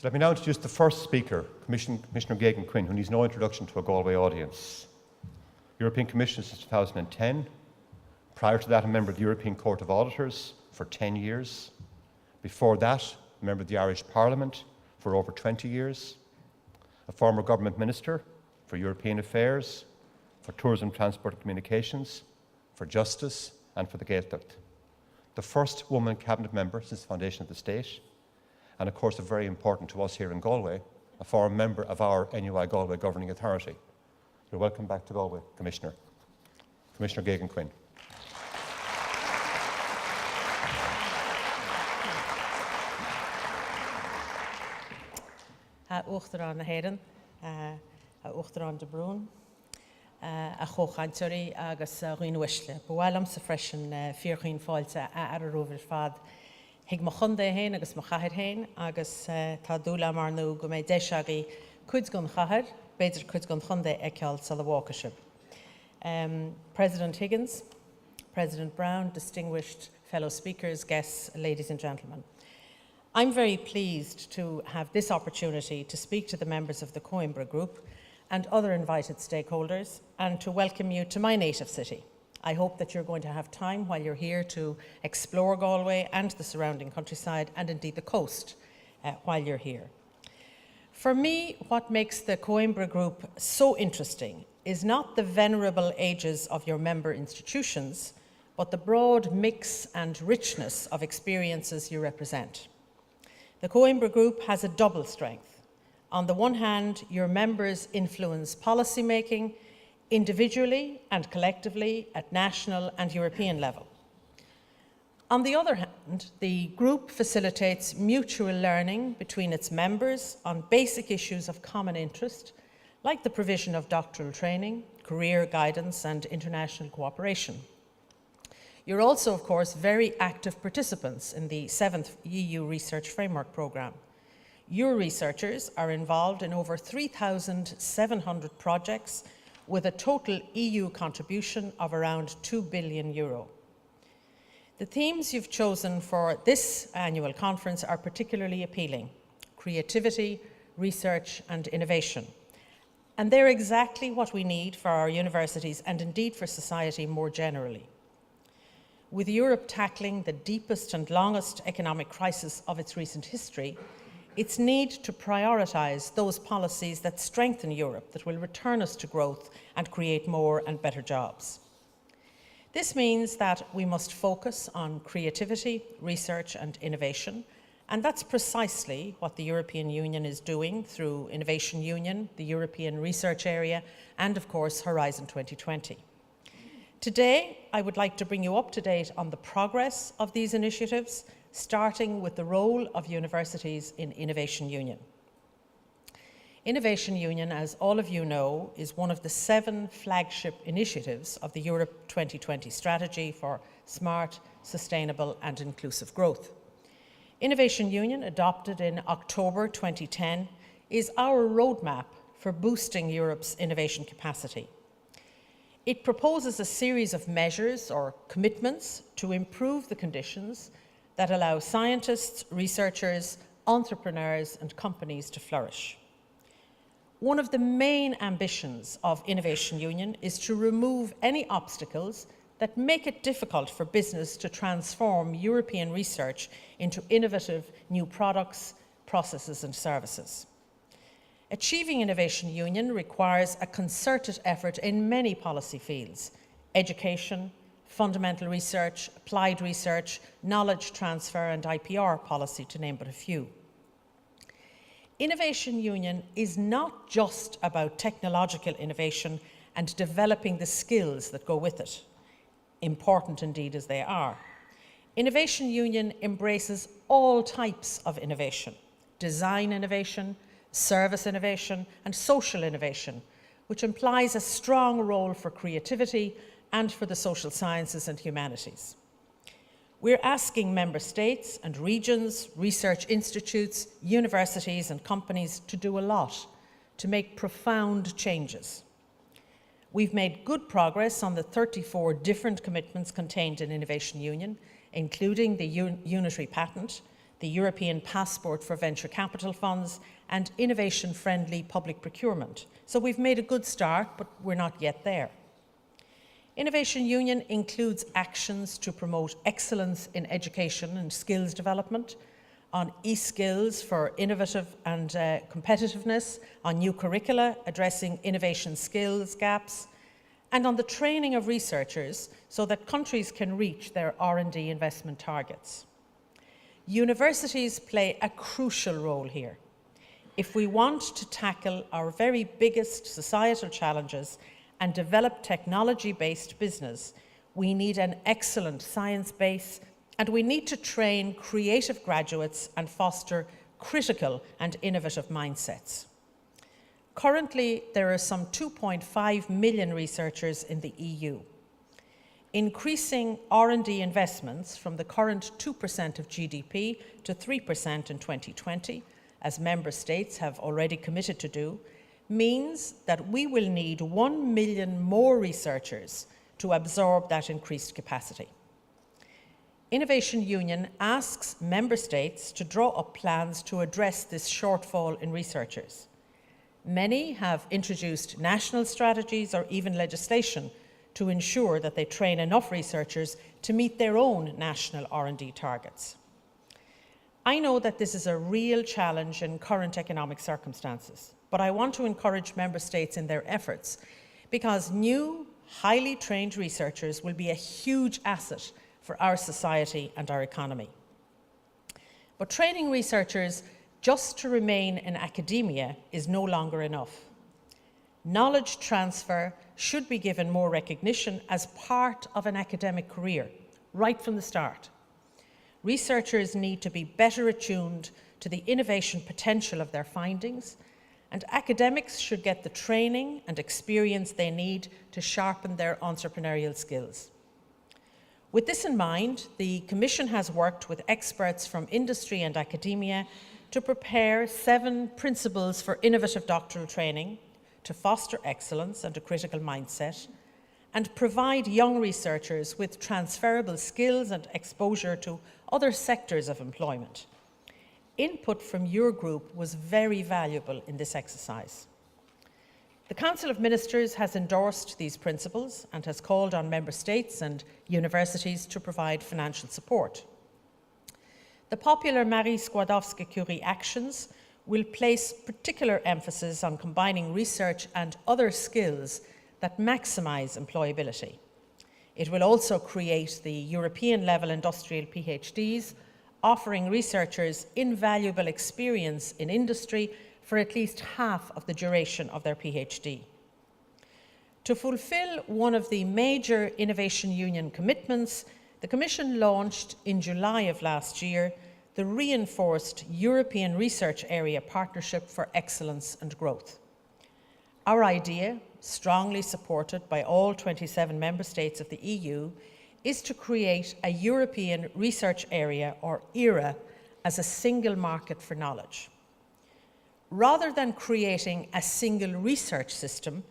Let me now introduce the first speaker, Commissioner Geoghegan-Quinn, who needs no introduction to a Galway audience. European Commissioner since 2010. Prior to that, a member of the European Court of Auditors for 10 years. Before that, a member of the Irish Parliament for over 20 years. A former government minister for European Affairs, for Tourism, Transport and Communications, for Justice and for the Gaeltacht. The first woman cabinet member since the foundation of the state, and of course, very important to us here in Galway, a former member of our NUI Galway Governing Authority. You're welcome back to Galway, Commissioner. Commissioner Geoghegan-Quinn. Uachtarán na héireann, uachtarán de brún, a chóchaintúirí agus roiin uisle. Bhfuilm sa freisin fíorchaoin fáilte ar a rómhir fad hiag mo chunda héin agus mo chathir héin agus tá dúla mar nó go méid deisagaí cuid gon chathir, beidir cuid gon chunda ag ceall sa le Walkership. President Higgins, President Brown, distinguished fellow speakers, guests, ladies and gentlemen. I'm very pleased to have this opportunity to speak to the members of the Coimbra Group and other invited stakeholders and to welcome you to my native city. I hope that you're going to have time while you're here to explore Galway and the surrounding countryside and indeed the coast while you're here. For me, what makes the Coimbra Group so interesting is not the venerable ages of your member institutions, but the broad mix and richness of experiences you represent. The Coimbra Group has a double strength. On the one hand, your members influence policy making individually and collectively at national and European level. On the other hand, the group facilitates mutual learning between its members on basic issues of common interest, like the provision of doctoral training, career guidance, and international cooperation. You're also, of course, very active participants in the 7th EU Research Framework Programme. Your researchers are involved in over 3,700 projects with a total EU contribution of around €2 billion. The themes you've chosen for this annual conference are particularly appealing: creativity, research and innovation. And they're exactly what we need for our universities and indeed for society more generally. With Europe tackling the deepest and longest economic crisis of its recent history, its need to prioritise those policies that strengthen Europe, that will return us to growth and create more and better jobs. This means that we must focus on creativity, research and innovation, and that's precisely what the European Union is doing through Innovation Union, the European Research Area, and of course Horizon 2020. Today, I would like to bring you up to date on the progress of these initiatives, starting with the role of universities in Innovation Union. Innovation Union, as all of you know, is one of the 7 flagship initiatives of the Europe 2020 strategy for smart, sustainable and inclusive growth. Innovation Union, adopted in October 2010, is our roadmap for boosting Europe's innovation capacity. It proposes a series of measures or commitments to improve the conditions that allow scientists, researchers, entrepreneurs and companies to flourish. One of the main ambitions of Innovation Union is to remove any obstacles that make it difficult for business to transform European research into innovative new products, processes and services. Achieving Innovation Union requires a concerted effort in many policy fields: education, fundamental research, applied research, knowledge transfer and IPR policy, to name but a few. Innovation Union is not just about technological innovation and developing the skills that go with it, important indeed as they are. Innovation Union embraces all types of innovation: design innovation, service innovation and social innovation, which implies a strong role for creativity and for the social sciences and humanities. We're asking member states and regions, research institutes, universities and companies to do a lot to make profound changes. We've made good progress on the 34 different commitments contained in Innovation Union, including the unitary patent, the European Passport for Venture Capital Funds, and innovation-friendly public procurement. So we've made a good start, but we're not yet there. Innovation Union includes actions to promote excellence in education and skills development, on e-skills for innovative and competitiveness, on new curricula addressing innovation skills gaps, and on the training of researchers so that countries can reach their R&D investment targets. Universities play a crucial role here. If we want to tackle our very biggest societal challenges and develop technology-based business, we need an excellent science base, and we need to train creative graduates and foster critical and innovative mindsets. Currently, there are some 2.5 million researchers in the EU. Increasing R&D investments from the current 2% of GDP to 3% in 2020, as member states have already committed to do, means that we will need 1 million more researchers to absorb that increased capacity. Innovation Union asks member states to draw up plans to address this shortfall in researchers. Many have introduced national strategies or even legislation to ensure that they train enough researchers to meet their own national R&D targets. I know that this is a real challenge in current economic circumstances, but I want to encourage member states in their efforts because new, highly trained researchers will be a huge asset for our society and our economy. But training researchers just to remain in academia is no longer enough. Knowledge transfer should be given more recognition as part of an academic career, right from the start. Researchers need to be better attuned to the innovation potential of their findings, and academics should get the training and experience they need to sharpen their entrepreneurial skills. With this in mind, the Commission has worked with experts from industry and academia to prepare 7 principles for innovative doctoral training to foster excellence and a critical mindset, and provide young researchers with transferable skills and exposure to other sectors of employment. Input from your group was very valuable in this exercise. The Council of Ministers has endorsed these principles and has called on member states and universities to provide financial support. The popular Marie Skłodowska-Curie actions will place particular emphasis on combining research and other skills that maximise employability. It will also create the European-level industrial PhDs, offering researchers invaluable experience in industry for at least half of the duration of their PhD. To fulfil one of the major Innovation Union commitments, the Commission launched in July of last year the reinforced European Research Area Partnership for Excellence and Growth. Our idea, strongly supported by all 27 member states of the EU, is to create a European Research Area, or ERA, as a single market for knowledge. Rather than creating a single research system,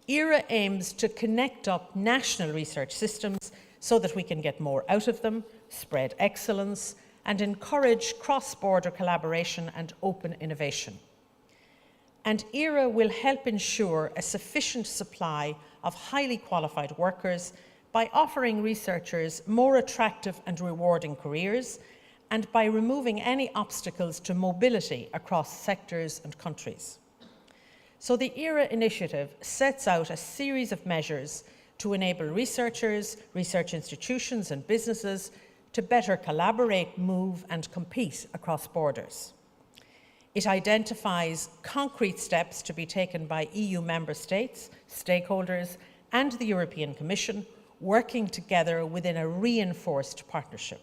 ERA aims to connect up national research systems so that we can get more out of them, spread excellence, and encourage cross-border collaboration and open innovation. And ERA will help ensure a sufficient supply of highly qualified workers by offering researchers more attractive and rewarding careers, and by removing any obstacles to mobility across sectors and countries. So the ERA initiative sets out a series of measures to enable researchers, research institutions and businesses to better collaborate, move and compete across borders. It identifies concrete steps to be taken by EU member states, stakeholders and the European Commission, working together within a reinforced partnership.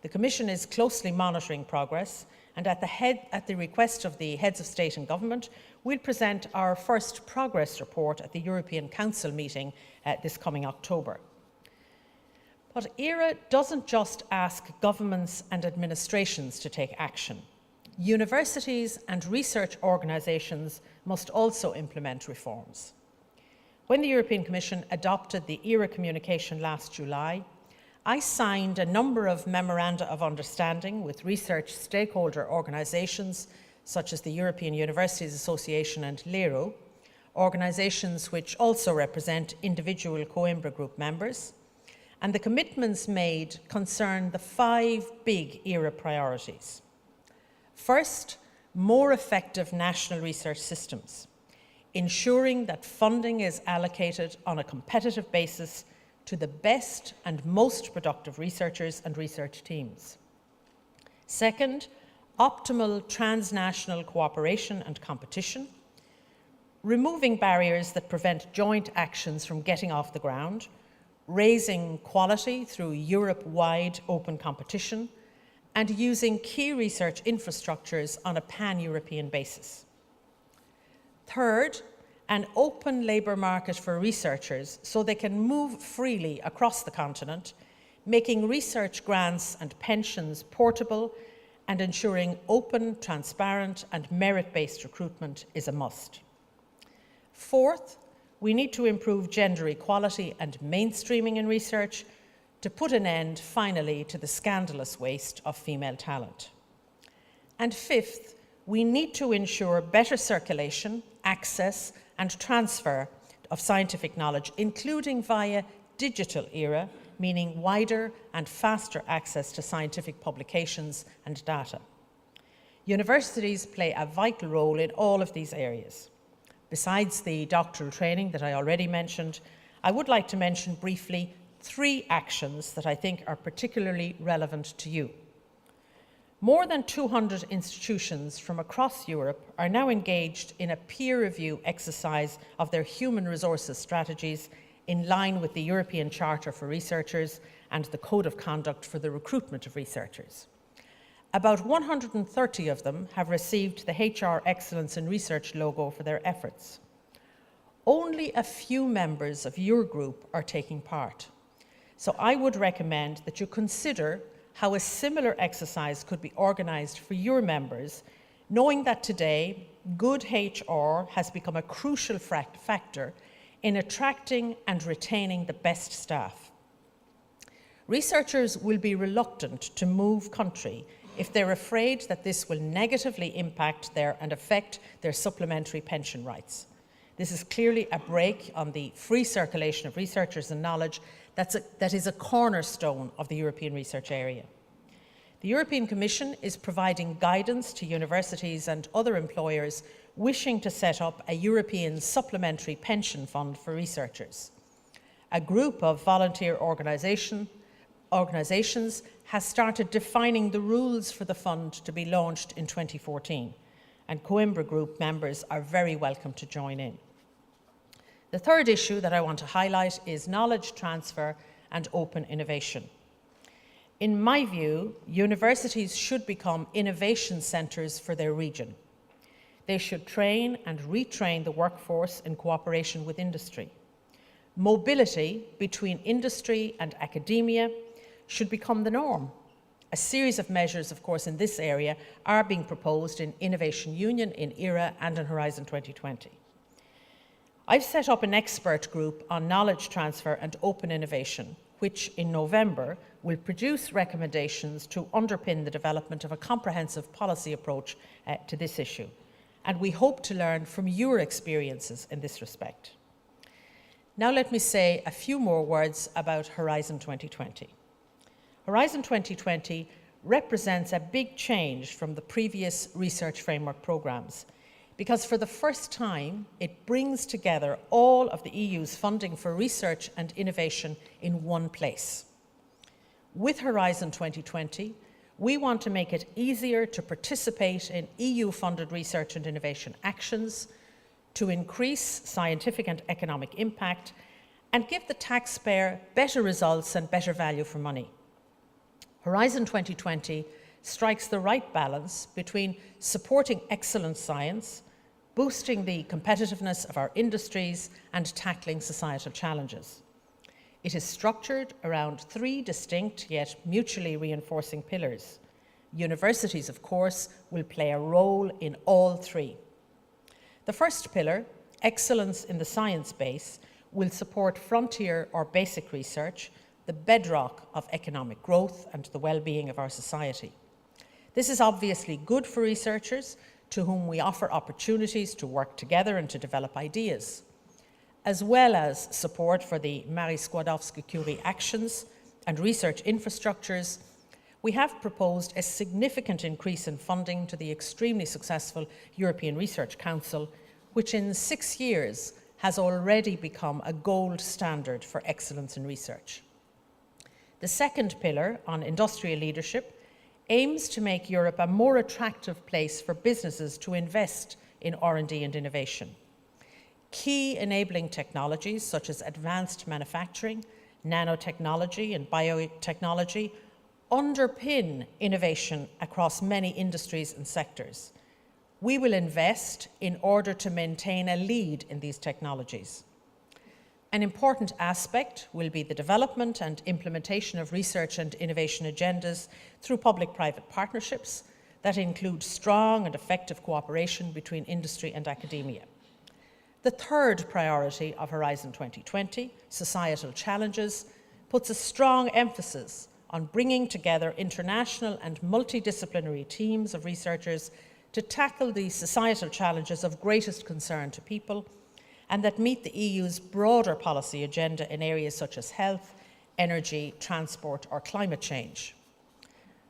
The Commission is closely monitoring progress, and at the request of the heads of state and government, we'll present our first progress report at the European Council meeting this coming October. But ERA doesn't just ask governments and administrations to take action. Universities and research organisations must also implement reforms. When the European Commission adopted the ERA communication last July, I signed a number of memoranda of understanding with research stakeholder organisations such as the European Universities Association and LERO, organisations which also represent individual Coimbra Group members, and the commitments made concern the 5 big ERA priorities. First, more effective national research systems, ensuring that funding is allocated on a competitive basis to the best and most productive researchers and research teams. Second, optimal transnational cooperation and competition, removing barriers that prevent joint actions from getting off the ground, raising quality through Europe-wide open competition, and using key research infrastructures on a pan-European basis. Third, an open labour market for researchers so they can move freely across the continent, making research grants and pensions portable and ensuring open, transparent and merit-based recruitment is a must. Fourth, we need to improve gender equality and mainstreaming in research to put an end, finally, to the scandalous waste of female talent. And fifth, we need to ensure better circulation, access and transfer of scientific knowledge, including via digital era, meaning wider and faster access to scientific publications and data. Universities play a vital role in all of these areas. Besides the doctoral training that I already mentioned, I would like to mention briefly 3 actions that I think are particularly relevant to you. More than 200 institutions from across Europe are now engaged in a peer review exercise of their human resources strategies in line with the European Charter for Researchers and the Code of Conduct for the Recruitment of Researchers. About 130 of them have received the HR Excellence in Research logo for their efforts. Only a few members of your group are taking part. So I would recommend that you consider how a similar exercise could be organised for your members, knowing that today good HR has become a crucial factor in attracting and retaining the best staff. Researchers will be reluctant to move country if they're afraid that this will negatively impact and affect their supplementary pension rights. This is clearly a break on the free circulation of researchers and knowledge that is a cornerstone of the European research area. The European Commission is providing guidance to universities and other employers wishing to set up a European supplementary pension fund for researchers. A group of volunteer organisations has started defining the rules for the fund to be launched in 2014, and Coimbra Group members are very welcome to join in. The third issue that I want to highlight is knowledge transfer and open innovation. In my view, universities should become innovation centres for their region. They should train and retrain the workforce in cooperation with industry. Mobility between industry and academia should become the norm. A series of measures, of course, in this area are being proposed in Innovation Union, in ERA and in Horizon 2020. I've set up an expert group on knowledge transfer and open innovation, which in November will produce recommendations to underpin the development of a comprehensive policy approach to this issue. And we hope to learn from your experiences in this respect. Now let me say a few more words about Horizon 2020. Horizon 2020 represents a big change from the previous research framework programmes, because for the first time it brings together all of the EU's funding for research and innovation in one place. With Horizon 2020, we want to make it easier to participate in EU-funded research and innovation actions, to increase scientific and economic impact, and give the taxpayer better results and better value for money. Horizon 2020 strikes the right balance between supporting excellent science, boosting the competitiveness of our industries, and tackling societal challenges. It is structured around 3 distinct yet mutually reinforcing pillars. Universities, of course, will play a role in all 3. The first pillar, excellence in the science base, will support frontier or basic research the bedrock of economic growth and the well-being of our society. This is obviously good for researchers, to whom we offer opportunities to work together and to develop ideas, as well as support for the Marie Skłodowska-Curie actions and research infrastructures. We have proposed a significant increase in funding to the extremely successful European Research Council, which in 6 years has already become a gold standard for excellence in research. The second pillar, on industrial leadership, aims to make Europe a more attractive place for businesses to invest in R&D and innovation. Key enabling technologies such as advanced manufacturing, nanotechnology and biotechnology underpin innovation across many industries and sectors. We will invest in order to maintain a lead in these technologies. An important aspect will be the development and implementation of research and innovation agendas through public-private partnerships that include strong and effective cooperation between industry and academia. The third priority of Horizon 2020, societal challenges, puts a strong emphasis on bringing together international and multidisciplinary teams of researchers to tackle the societal challenges of greatest concern to people and that meet the EU's broader policy agenda in areas such as health, energy, transport or climate change.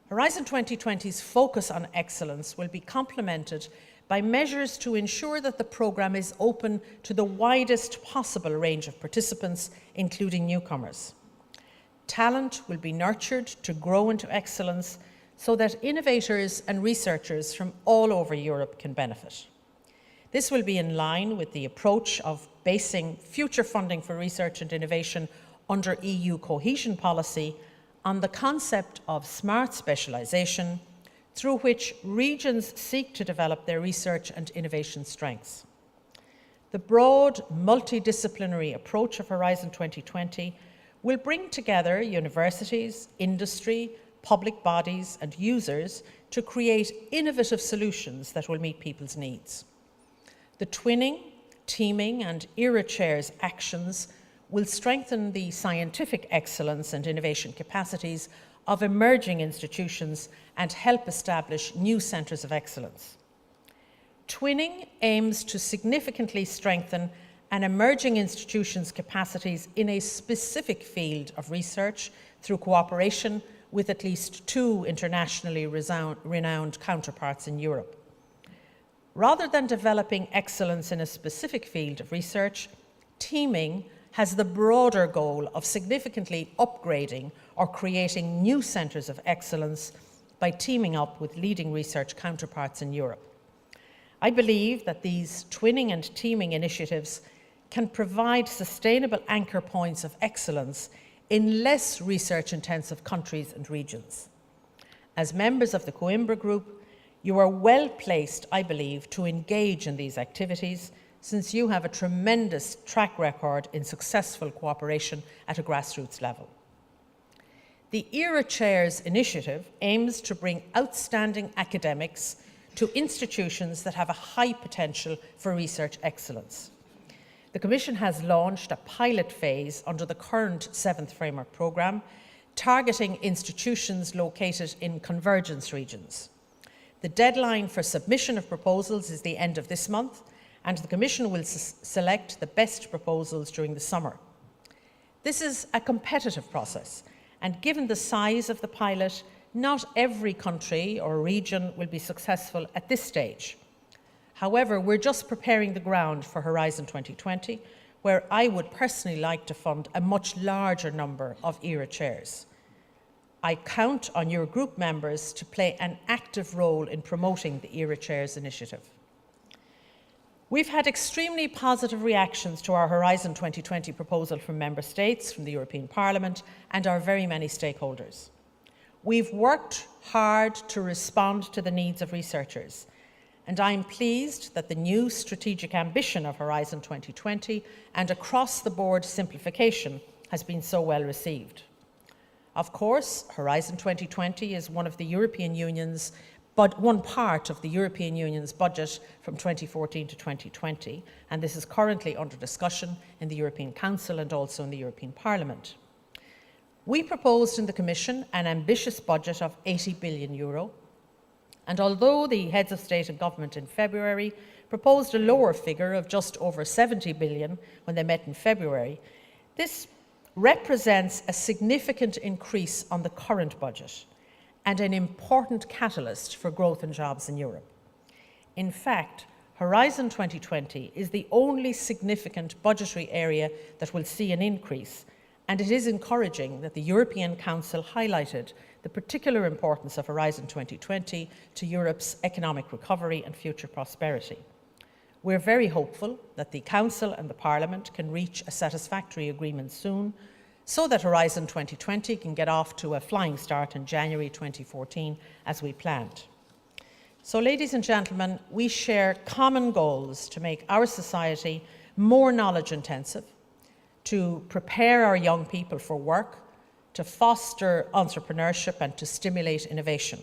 Horizon 2020's focus on excellence will be complemented by measures to ensure that the programme is open to the widest possible range of participants, including newcomers. Talent will be nurtured to grow into excellence so that innovators and researchers from all over Europe can benefit. This will be in line with the approach of basing future funding for research and innovation under EU cohesion policy on the concept of smart specialisation, through which regions seek to develop their research and innovation strengths. The broad, multidisciplinary approach of Horizon 2020 will bring together universities, industry, public bodies and users to create innovative solutions that will meet people's needs. The twinning, teaming and Eirich actions will strengthen the scientific excellence and innovation capacities of emerging institutions and help establish new centres of excellence. Twinning aims to significantly strengthen an emerging institution's capacities in a specific field of research through cooperation with at least 2 internationally renowned counterparts in Europe. Rather than developing excellence in a specific field of research, teaming has the broader goal of significantly upgrading or creating new centres of excellence by teaming up with leading research counterparts in Europe. I believe that these twinning and teaming initiatives can provide sustainable anchor points of excellence in less research-intensive countries and regions. As members of the Coimbra Group, you are well placed, I believe, to engage in these activities, since you have a tremendous track record in successful cooperation at a grassroots level. The Eirich initiative aims to bring outstanding academics to institutions that have a high potential for research excellence. The Commission has launched a pilot phase under the current 7th Framework Programme, targeting institutions located in convergence regions. The deadline for submission of proposals is the end of this month, and the Commission will select the best proposals during the summer. This is a competitive process, and given the size of the pilot, not every country or region will be successful at this stage. However, we're just preparing the ground for Horizon 2020, where I would personally like to fund a much larger number of Eirich. I count on your group members to play an active role in promoting the Eirich initiative. We've had extremely positive reactions to our Horizon 2020 proposal from Member States, from the European Parliament and our very many stakeholders. We've worked hard to respond to the needs of researchers, and I'm pleased that the new strategic ambition of Horizon 2020 and across-the-board simplification has been so well received. Of course, Horizon 2020 is one part of the European Union's budget from 2014 to 2020, and this is currently under discussion in the European Council and also in the European Parliament. We proposed in the Commission an ambitious budget of €80 billion, and although the heads of state and government in February proposed a lower figure of just over €70 billion when they met in February, this represents a significant increase on the current budget and an important catalyst for growth and jobs in Europe. In fact, Horizon 2020 is the only significant budgetary area that will see an increase, and it is encouraging that the European Council highlighted the particular importance of Horizon 2020 to Europe's economic recovery and future prosperity. We're very hopeful that the Council and the Parliament can reach a satisfactory agreement soon, so that Horizon 2020 can get off to a flying start in January 2014 as we planned. So, ladies and gentlemen, we share common goals to make our society more knowledge intensive, to prepare our young people for work, to foster entrepreneurship and to stimulate innovation.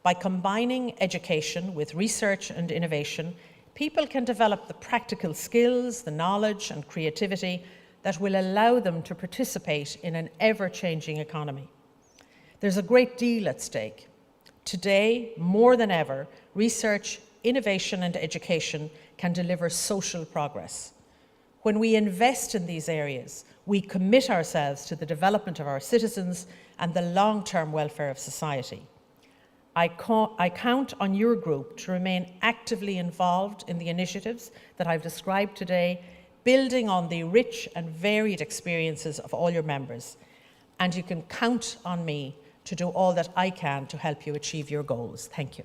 By combining education with research and innovation, people can develop the practical skills, the knowledge and creativity that will allow them to participate in an ever-changing economy. There's a great deal at stake. Today, more than ever, research, innovation and education can deliver social progress. When we invest in these areas, we commit ourselves to the development of our citizens and the long-term welfare of society. I count on your group to remain actively involved in the initiatives that I've described today, building on the rich and varied experiences of all your members. And you can count on me to do all that I can to help you achieve your goals. Thank you.